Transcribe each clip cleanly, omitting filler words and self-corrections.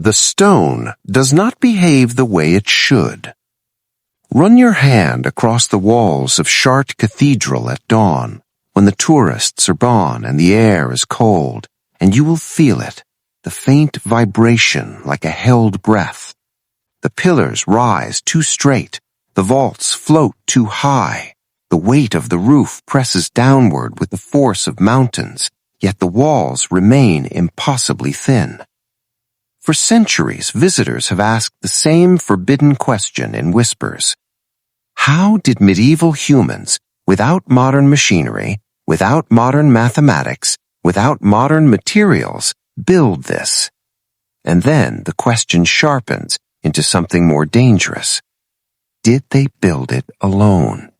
The stone does not behave the way it should. Run your hand across the walls of Chartres Cathedral at dawn, when the tourists are gone and the air is cold, and you will feel it, the faint vibration like a held breath. The pillars rise too straight, the vaults float too high, the weight of the roof presses downward with the force of mountains, yet the walls remain impossibly thin. For centuries, visitors have asked the same forbidden question in whispers. How did medieval humans, without modern machinery, without modern mathematics, without modern materials, build this? And then the question sharpens into something more dangerous. Did they build it alone?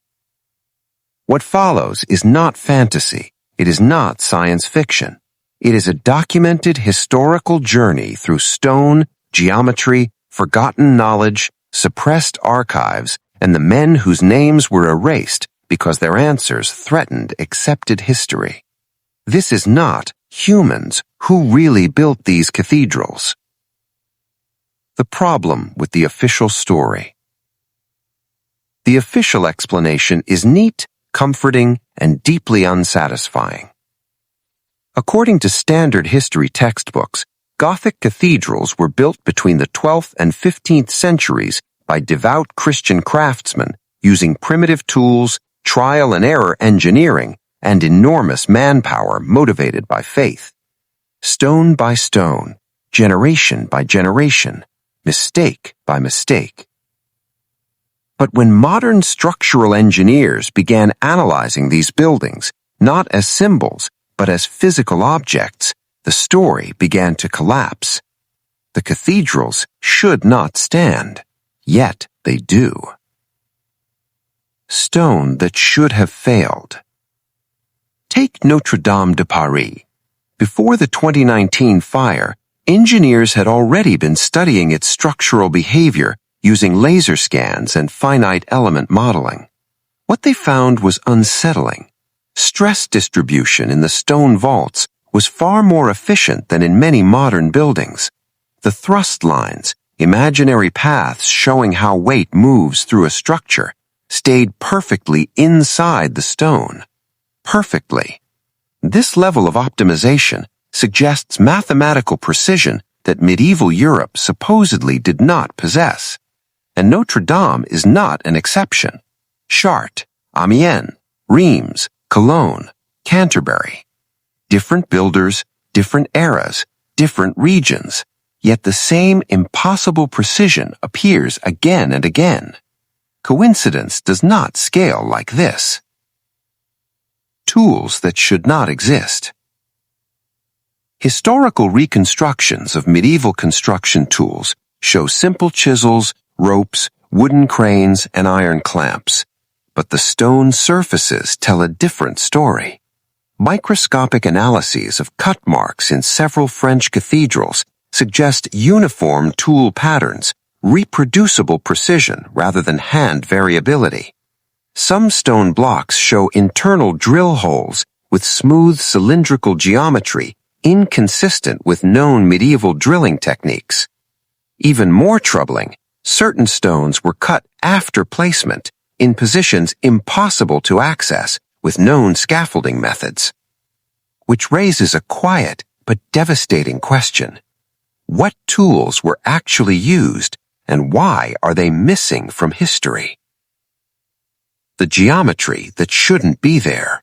What follows is not fantasy. It is not science fiction. It is a documented historical journey through stone, geometry, forgotten knowledge, suppressed archives, and the men whose names were erased because their answers threatened accepted history. This is not humans who really built these cathedrals. The problem with the official story. The official explanation is neat, comforting, and deeply unsatisfying. According to standard history textbooks, Gothic cathedrals were built between the 12th and 15th centuries by devout Christian craftsmen using primitive tools, trial and error engineering, and enormous manpower motivated by faith. Stone by stone, generation by generation, mistake by mistake. But when modern structural engineers began analyzing these buildings, not as symbols, but as physical objects, the story began to collapse. The cathedrals should not stand, yet they do. Stone that should have failed. Take Notre Dame de Paris. Before the 2019 fire, engineers had already been studying its structural behavior using laser scans and finite element modeling. What they found was unsettling. Stress distribution in the stone vaults was far more efficient than in many modern buildings. The thrust lines, imaginary paths showing how weight moves through a structure, stayed perfectly inside the stone. Perfectly. This level of optimization suggests mathematical precision that medieval Europe supposedly did not possess. And Notre Dame is not an exception. Chartres, Amiens, Reims, Cologne, Canterbury. Different builders, different eras, different regions, yet the same impossible precision appears again and again. Coincidence does not scale like this. Tools that should not exist. Historical reconstructions of medieval construction tools show simple chisels, ropes, wooden cranes, and iron clamps. But the stone surfaces tell a different story. Microscopic analyses of cut marks in several French cathedrals suggest uniform tool patterns, reproducible precision rather than hand variability. Some stone blocks show internal drill holes with smooth cylindrical geometry inconsistent with known medieval drilling techniques. Even more troubling, certain stones were cut after placement in positions impossible to access with known scaffolding methods. Which raises a quiet but devastating question. What tools were actually used, and why are they missing from history? The geometry that shouldn't be there.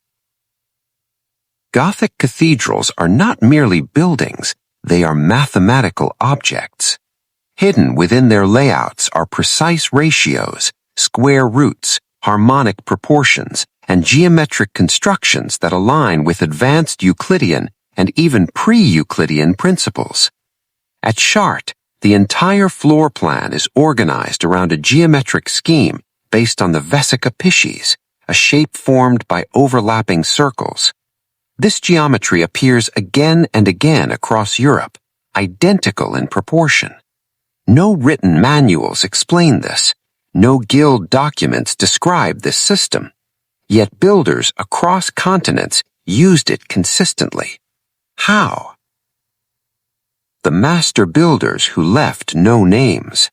Gothic cathedrals are not merely buildings, they are mathematical objects. Hidden within their layouts are precise ratios, square roots, harmonic proportions, and geometric constructions that align with advanced Euclidean and even pre-Euclidean principles. At Chartres, the entire floor plan is organized around a geometric scheme based on the Vesica Piscis, a shape formed by overlapping circles. This geometry appears again and again across Europe, identical in proportion. No written manuals explain this. No guild documents describe this system. Yet builders across continents used it consistently. How? the master builders who left no names.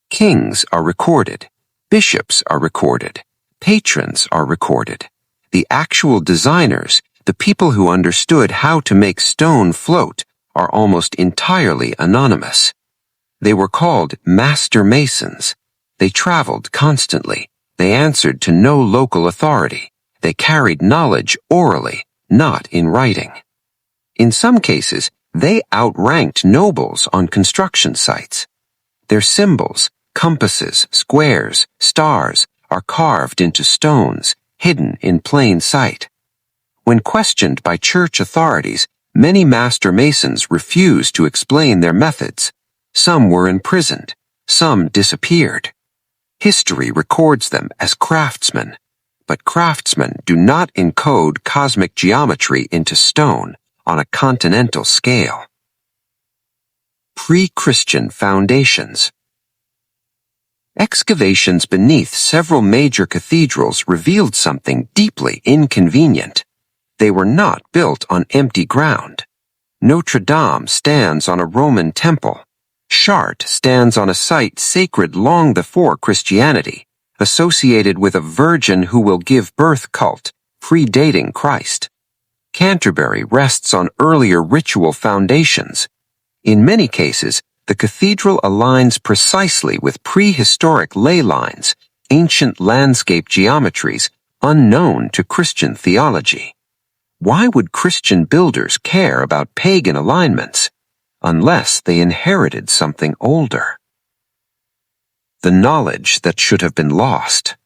Kings are recorded, bishops are recorded, patrons are recorded. The actual designers, the people who understood how to make stone float, are almost entirely anonymous. They were called master masons. They traveled constantly. They answered to no local authority. They carried knowledge orally, not in writing. In some cases, they outranked nobles on construction sites. Their symbols, compasses, squares, stars, are carved into stones, hidden in plain sight. When questioned by church authorities, many master masons refused to explain their methods. Some were imprisoned. Some disappeared. History records them as craftsmen, but craftsmen do not encode cosmic geometry into stone on a continental scale. Pre-Christian foundations. Excavations beneath several major cathedrals revealed something deeply inconvenient. They were not built on empty ground. Notre Dame stands on a Roman temple. Chartres stands on a site sacred long before Christianity, associated with a virgin who will give birth cult, predating Christ. Canterbury rests on earlier ritual foundations. In many cases, the cathedral aligns precisely with prehistoric ley lines, ancient landscape geometries unknown to Christian theology. Why would Christian builders care about pagan alignments, unless they inherited something older? The knowledge that should have been lost.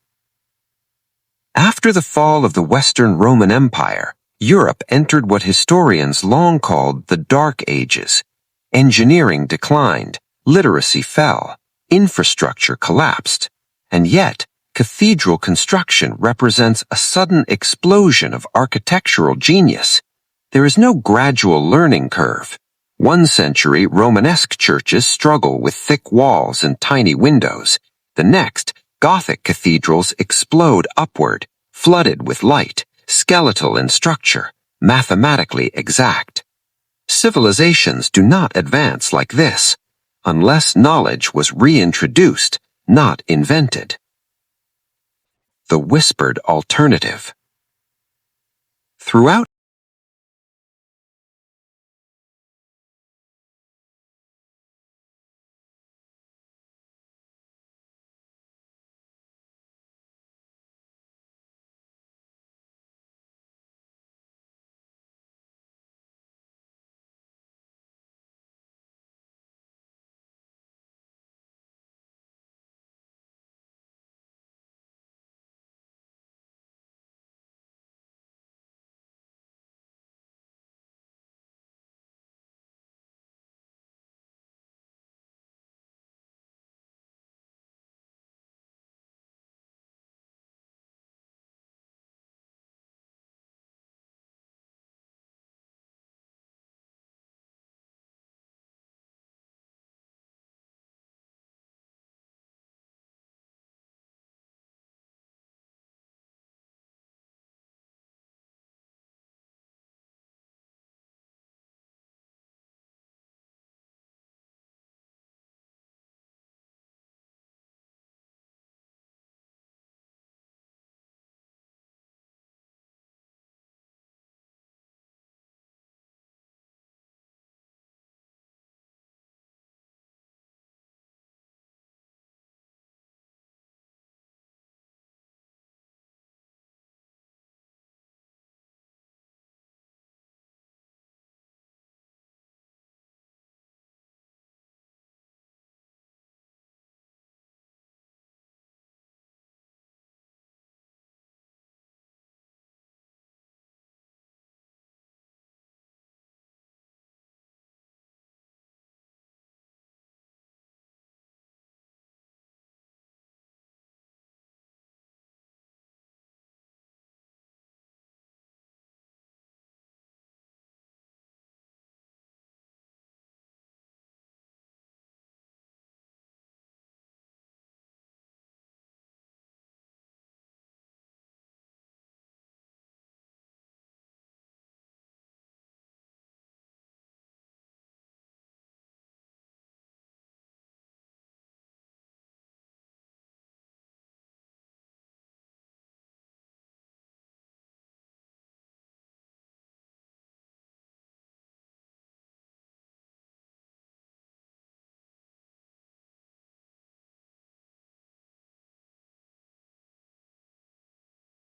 After the fall of the Western Roman Empire, Europe entered what historians long called the Dark Ages. Engineering declined, literacy fell, infrastructure collapsed, and yet cathedral construction represents a sudden explosion of architectural genius. There is no gradual learning curve. 1st-century Romanesque churches struggle with thick walls and tiny windows. The next, Gothic cathedrals explode upward, flooded with light, skeletal in structure, mathematically exact. Civilizations do not advance like this, unless knowledge was reintroduced, not invented. The whispered alternative. Throughout